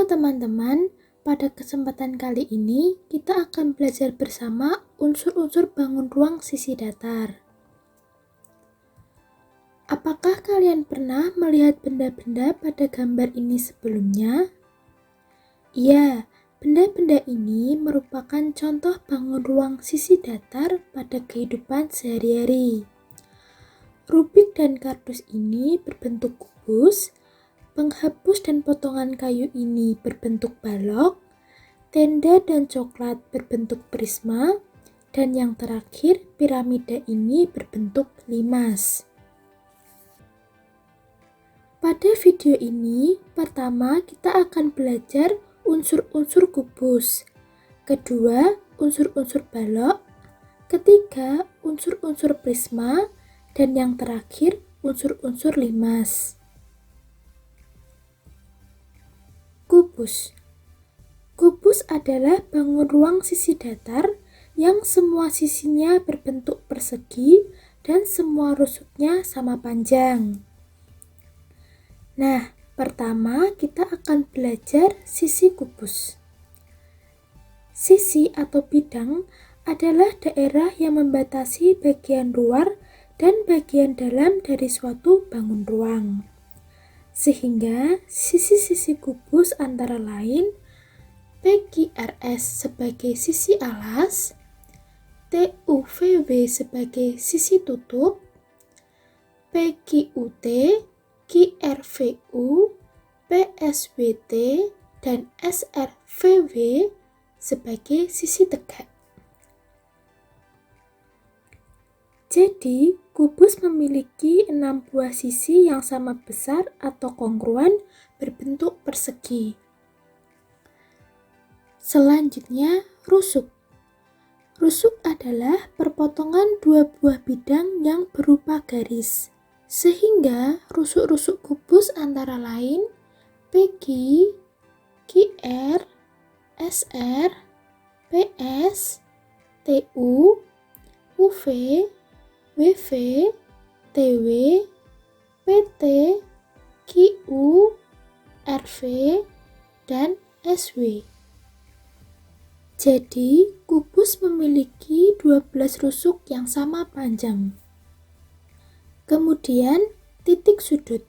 Halo teman-teman, pada kesempatan kali ini kita akan belajar bersama unsur-unsur bangun ruang sisi datar. Apakah kalian pernah melihat benda-benda pada gambar ini sebelumnya? Iya, benda-benda ini merupakan contoh bangun ruang sisi datar pada kehidupan sehari-hari. Rubik dan kardus ini berbentuk kubus, penghapus dan potongan kayu ini berbentuk balok, tenda dan coklat berbentuk prisma, dan yang terakhir piramida ini berbentuk limas. Pada video ini, pertama kita akan belajar unsur-unsur kubus, kedua unsur-unsur balok, ketiga unsur-unsur prisma, dan yang terakhir unsur-unsur limas. Kubus. Kubus adalah bangun ruang sisi datar yang semua sisinya berbentuk persegi dan semua rusuknya sama panjang. Nah, pertama kita akan belajar sisi kubus. Sisi atau bidang adalah daerah yang membatasi bagian luar dan bagian dalam dari suatu bangun ruang. Sehingga sisi-sisi kubus antara lain PQRS sebagai sisi alas, TUVW sebagai sisi tutup, PQUT, QRVU, PSWT, dan SRVW sebagai sisi tegak. Jadi, kubus memiliki 6 buah sisi yang sama besar atau kongruen berbentuk persegi. Selanjutnya, rusuk. Rusuk adalah perpotongan dua buah bidang yang berupa garis. Sehingga rusuk-rusuk kubus antara lain PQ, QR, SR, PS, TU, UV, WV, TW, PT, QU, RV, dan SW. Jadi, kubus memiliki 12 rusuk yang sama panjang. Kemudian, titik sudut.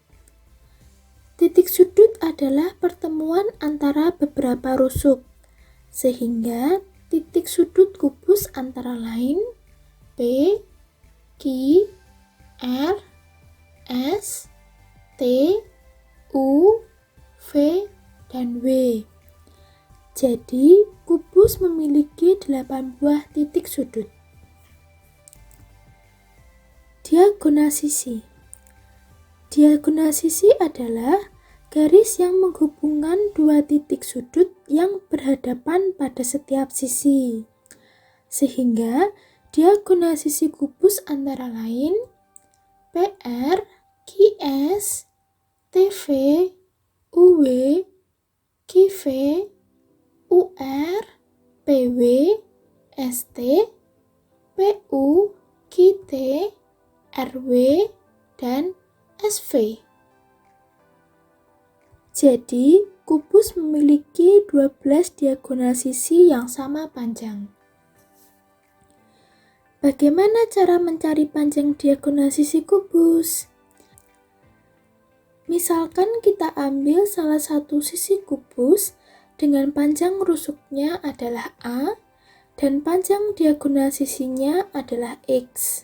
Titik sudut adalah pertemuan antara beberapa rusuk, sehingga titik sudut kubus antara lain P, Q, R, S, T, U, V, dan W. Jadi, kubus memiliki 8 buah titik sudut. Diagonal sisi. Diagonal sisi adalah garis yang menghubungkan dua titik sudut yang berhadapan pada setiap sisi. Sehingga diagonal sisi kubus antara lain PR, QS, TV, UW, QV, UR, PW, ST, PU, QT, RW, dan SV. Jadi, kubus memiliki 12 diagonal sisi yang sama panjang. Bagaimana cara mencari panjang diagonal sisi kubus? Misalkan kita ambil salah satu sisi kubus dengan panjang rusuknya adalah A dan panjang diagonal sisinya adalah X.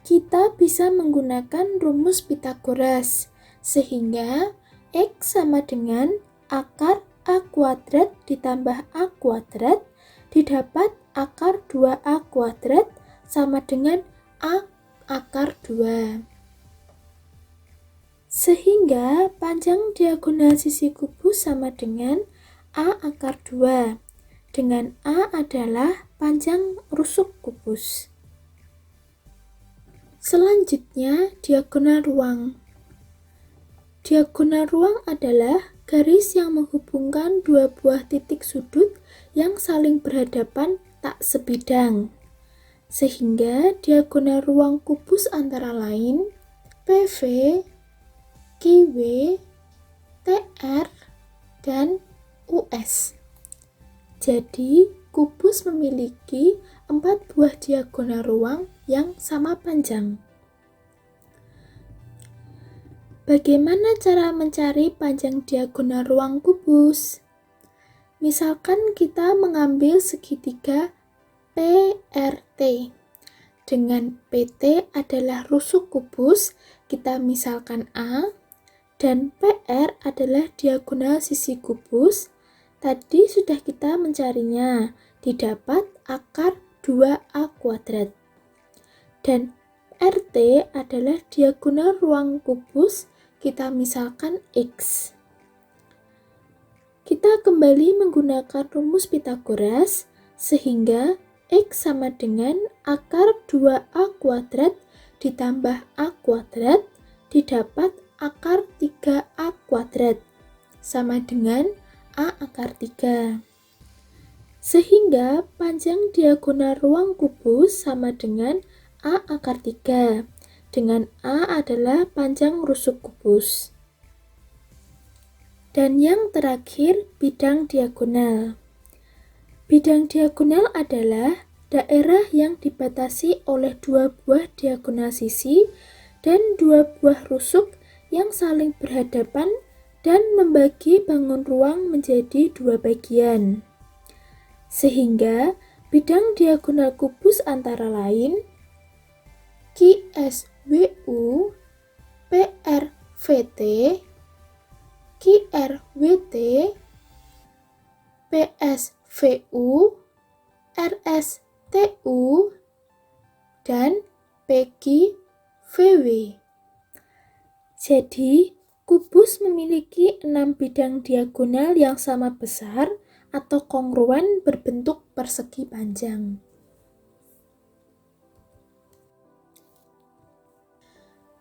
Kita bisa menggunakan rumus Pythagoras, sehingga X sama dengan akar A kuadrat ditambah A kuadrat didapat akar 2A kuadrat sama dengan A akar 2. Sehingga panjang diagonal sisi kubus sama dengan A akar 2, dengan A adalah panjang rusuk kubus. Selanjutnya, diagonal ruang. Diagonal ruang adalah garis yang menghubungkan dua buah titik sudut yang saling berhadapan tak sebidang. Sehingga diagonal ruang kubus antara lain PV, QW, TR, S. Jadi, kubus memiliki 4 buah diagonal ruang yang sama panjang. Bagaimana cara mencari panjang diagonal ruang kubus? Misalkan kita mengambil segitiga PRT. Dengan PT adalah rusuk kubus, kita misalkan A, dan PR adalah diagonal sisi kubus. Tadi sudah kita mencarinya, didapat akar 2A kuadrat. Dan RT adalah diagonal ruang kubus, kita misalkan X. Kita kembali menggunakan rumus Pythagoras, sehingga X sama dengan akar 2A kuadrat ditambah A kuadrat didapat akar 3A kuadrat, sama dengan A akar 3. Sehingga panjang diagonal ruang kubus sama dengan A akar 3, dengan A adalah panjang rusuk kubus. Dan yang terakhir, bidang diagonal. Bidang diagonal adalah daerah yang dibatasi oleh 2 buah diagonal sisi dan 2 buah rusuk yang saling berhadapan dan membagi bangun ruang menjadi 2 bagian. Sehingga bidang diagonal kubus antara lain QSWU, PRVT, QRWT, PSVU, RSTU, dan PQVW. Jadi, kubus memiliki 6 bidang diagonal yang sama besar atau kongruen berbentuk persegi panjang.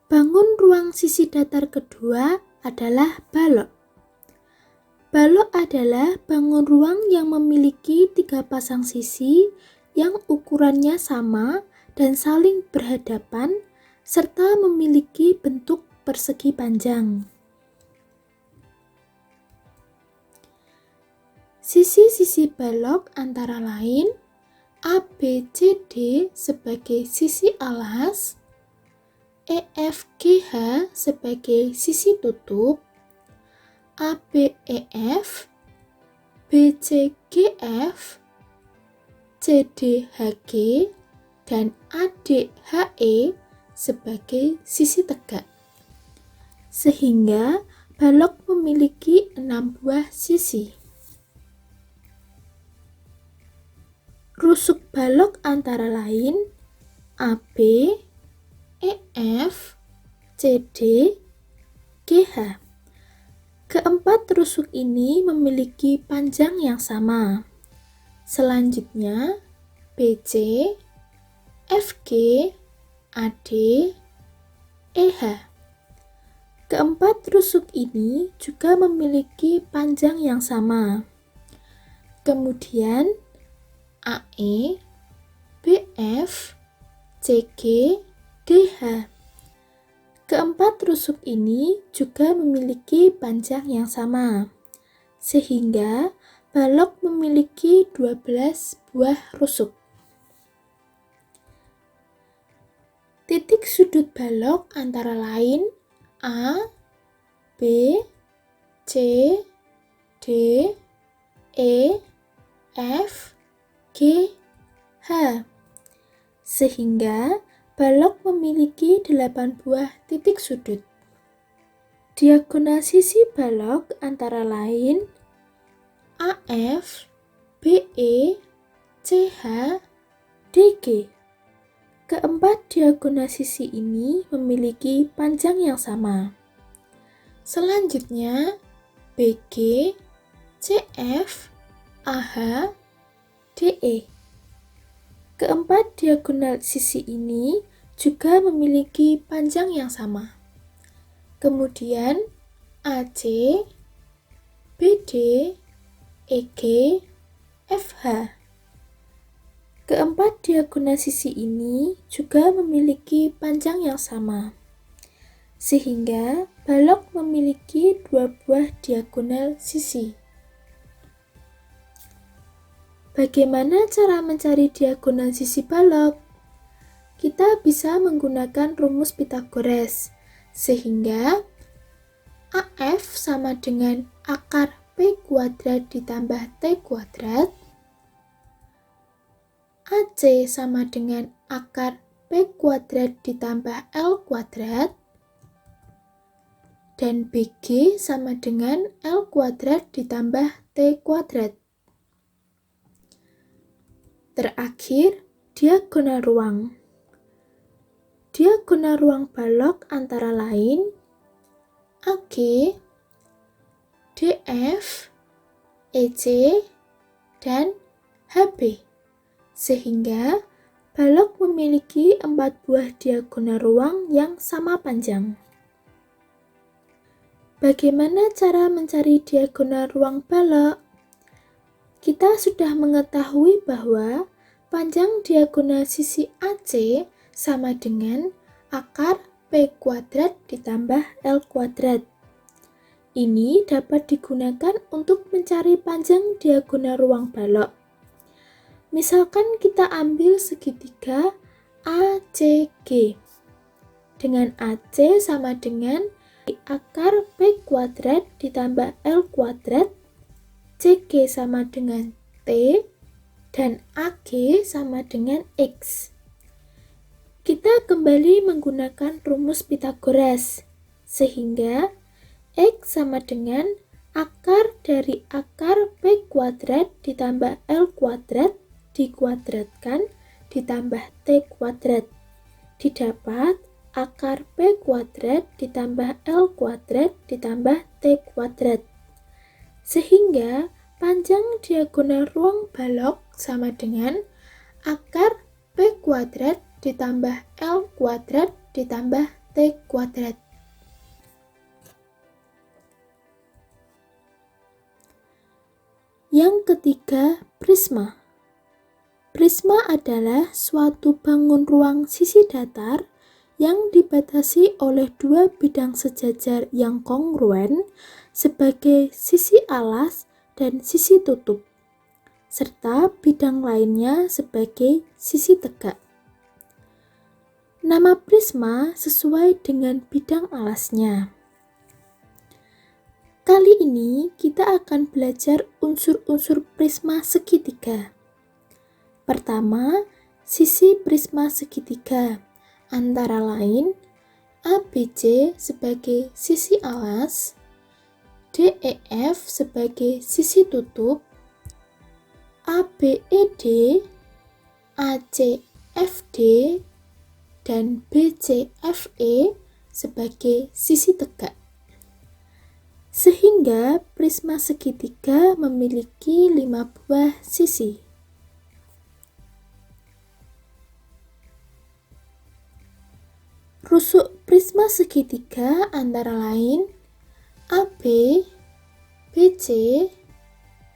Bangun ruang sisi datar kedua adalah balok. Balok adalah bangun ruang yang memiliki 3 pasang sisi yang ukurannya sama dan saling berhadapan serta memiliki bentuk persegi panjang. Sisi-sisi balok antara lain ABCD sebagai sisi alas, EFGH sebagai sisi tutup, ABEF, BCGF, CDHG, dan ADHE sebagai sisi tegak. Sehingga balok memiliki 6 buah sisi. Rusuk balok antara lain AB, EF, CD, GH. Keempat rusuk ini memiliki panjang yang sama. Selanjutnya, BC, FG, AD, EH. Keempat rusuk ini juga memiliki panjang yang sama. Kemudian, AE, BF, CG, DH. Keempat rusuk ini juga memiliki panjang yang sama, sehingga balok memiliki 12 buah rusuk. Titik sudut balok antara lain A, B, C, D, E, F, G, H. Sehingga balok memiliki 8 buah titik sudut. Diagonal sisi balok antara lain AF, BE, CH, DG. Keempat diagonal sisi ini memiliki panjang yang sama. Selanjutnya, BG, CF, AH, DE. Keempat diagonal sisi ini juga memiliki panjang yang sama. Kemudian AC, BD, EG, FH. Keempat diagonal sisi ini juga memiliki panjang yang sama. Sehingga balok memiliki 2 buah diagonal sisi. Bagaimana cara mencari diagonal sisi balok? Kita bisa menggunakan rumus Pythagoras, sehingga AF sama dengan akar P kuadrat ditambah T kuadrat, AC sama dengan akar P kuadrat ditambah L kuadrat, dan BG sama dengan L kuadrat ditambah T kuadrat. Terakhir, diagonal ruang. Diagonal ruang balok antara lain AG, DF, EC, dan HB. Sehingga balok memiliki 4 buah diagonal ruang yang sama panjang. Bagaimana cara mencari diagonal ruang balok? Kita sudah mengetahui bahwa panjang diagonal sisi AC sama dengan akar P kuadrat ditambah L kuadrat. Ini dapat digunakan untuk mencari panjang diagonal ruang balok. Misalkan kita ambil segitiga ACG. Dengan AC sama dengan akar P kuadrat ditambah L kuadrat, CG sama dengan T, dan AG sama dengan X. Kita kembali menggunakan rumus Pythagoras, sehingga X sama dengan akar dari akar P kuadrat ditambah L kuadrat dikuadratkan ditambah T kuadrat. Didapat akar P kuadrat ditambah L kuadrat ditambah T kuadrat. Sehingga panjang diagonal ruang balok sama dengan akar P kuadrat ditambah L kuadrat ditambah T kuadrat. Yang ketiga, prisma. Prisma adalah suatu bangun ruang sisi datar yang dibatasi oleh 2 bidang sejajar yang kongruen sebagai sisi alas dan sisi tutup, serta bidang lainnya sebagai sisi tegak. Nama prisma sesuai dengan bidang alasnya. Kali ini kita akan belajar unsur-unsur prisma segitiga. Pertama, sisi prisma segitiga, antara lain ABC sebagai sisi alas, DEF sebagai sisi tutup, ABED, ACFD, dan BCFE sebagai sisi tegak. Sehingga prisma segitiga memiliki 5 buah sisi. Rusuk prisma segitiga antara lain AB, BC,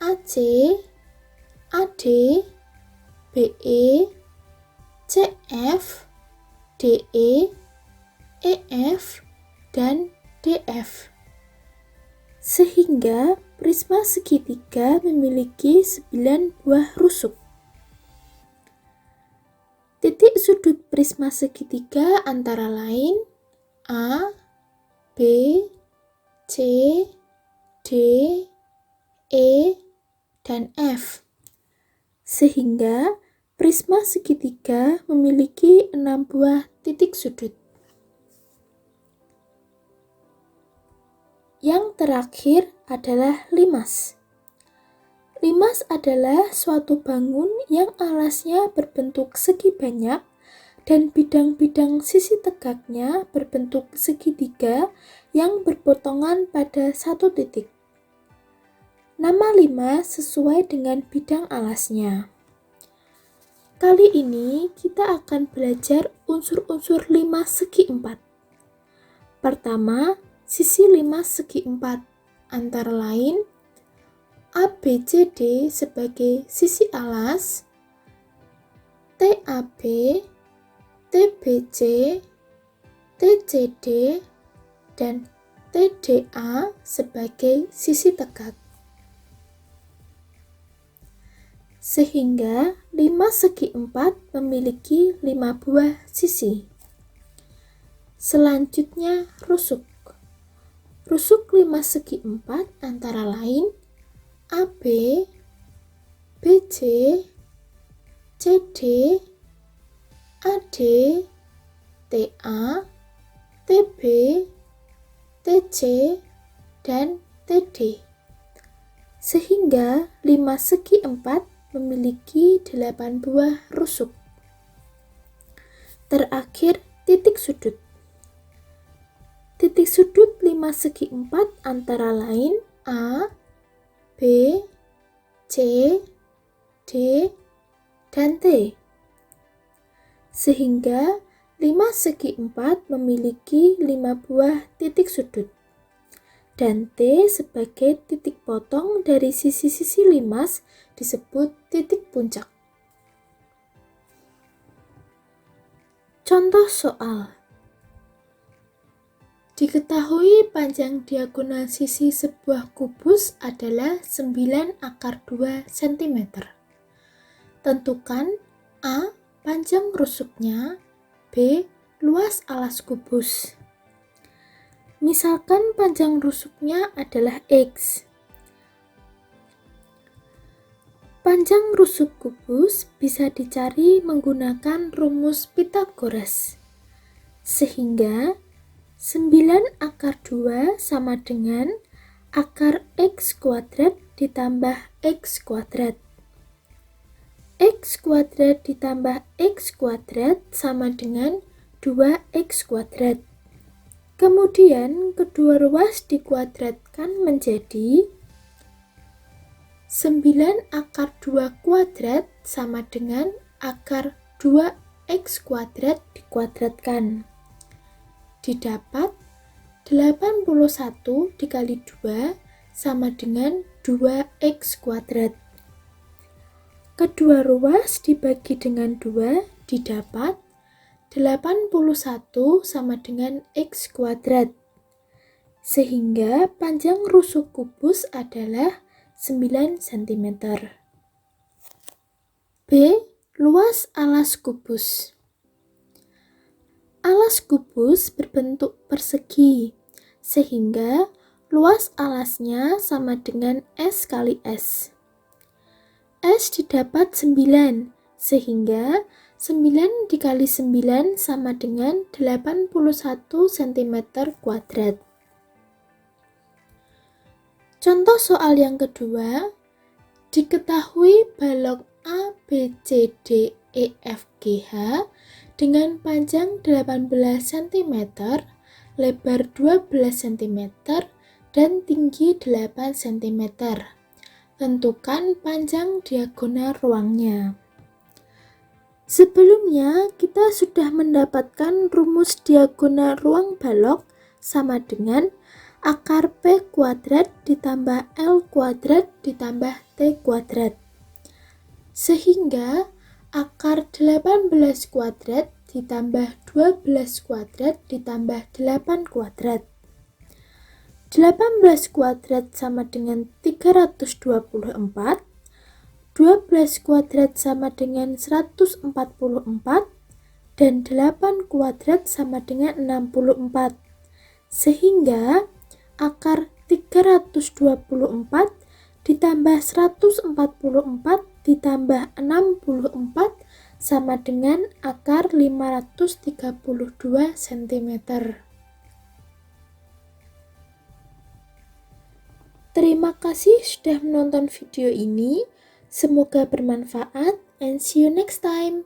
AC, AD, BE, CF, DE, EF, dan DF. Sehingga prisma segitiga memiliki 9 buah rusuk. Titik sudut prisma segitiga antara lain A, B, C, D, E, dan F. Sehingga prisma segitiga memiliki 6 buah titik sudut. Yang terakhir adalah limas. Limas adalah suatu bangun yang alasnya berbentuk segi banyak dan bidang-bidang sisi tegaknya berbentuk segitiga yang berpotongan pada satu titik. Nama limas sesuai dengan bidang alasnya. Kali ini kita akan belajar unsur-unsur limas segi empat. Pertama, sisi limas segi empat, antara lain ABCD sebagai sisi alas, TAB, TBC, TCD, dan TDA sebagai sisi tegak. sehingga 5 segi 4 memiliki 5 buah sisi. Selanjutnya rusuk. Rusuk 5 segi 4 antara lain AB, BC, CD, AD, TA, TB, TC, dan TD. Sehingga 5 segi 4 memiliki 8 buah rusuk. Terakhir, titik sudut. Titik sudut 5 segi 4 antara lain A, B, C, D, dan T. Sehingga 5 segi 4 memiliki 5 buah titik sudut. Dan T sebagai titik potong dari sisi-sisi limas disebut titik puncak. Contoh soal. Diketahui panjang diagonal sisi sebuah kubus adalah 9/2 cm. Tentukan A. Panjang rusuknya, B. Luas alas kubus. Misalkan panjang rusuknya adalah X. Panjang rusuk kubus bisa dicari menggunakan rumus Pythagoras. Sehingga 9/2 sama dengan akar X kuadrat ditambah X kuadrat. X kuadrat ditambah X kuadrat sama dengan 2X kuadrat. Kemudian kedua ruas dikuadratkan menjadi 9/2 kuadrat sama dengan akar 2X kuadrat dikuadratkan. Didapat 81 dikali 2 sama dengan 2X kuadrat. Kedua ruas dibagi dengan 2 didapat 81 sama dengan X kuadrat. Sehingga panjang rusuk kubus adalah 9 cm. B. Luas alas kubus. Alas kubus berbentuk persegi, sehingga luas alasnya sama dengan S kali S. S didapat 9, sehingga 9 dikali 9 sama dengan 81 cm kuadrat. Contoh soal yang kedua, diketahui balok A, B, C, D, E, F, G, H dengan panjang 18 cm, lebar 12 cm, dan tinggi 8 cm. Tentukan panjang diagonal ruangnya. Sebelumnya, kita sudah mendapatkan rumus diagonal ruang balok sama dengan akar P kuadrat ditambah L kuadrat ditambah T kuadrat. Sehingga akar 18 kuadrat ditambah 12 kuadrat ditambah 8 kuadrat. 18 kuadrat sama dengan 324. 12 kuadrat sama dengan 144 dan 8 kuadrat sama dengan 64. Sehingga akar 324 ditambah 144 ditambah 64 sama dengan akar 532 cm. Terima kasih sudah menonton video ini. Semoga bermanfaat and see you next time.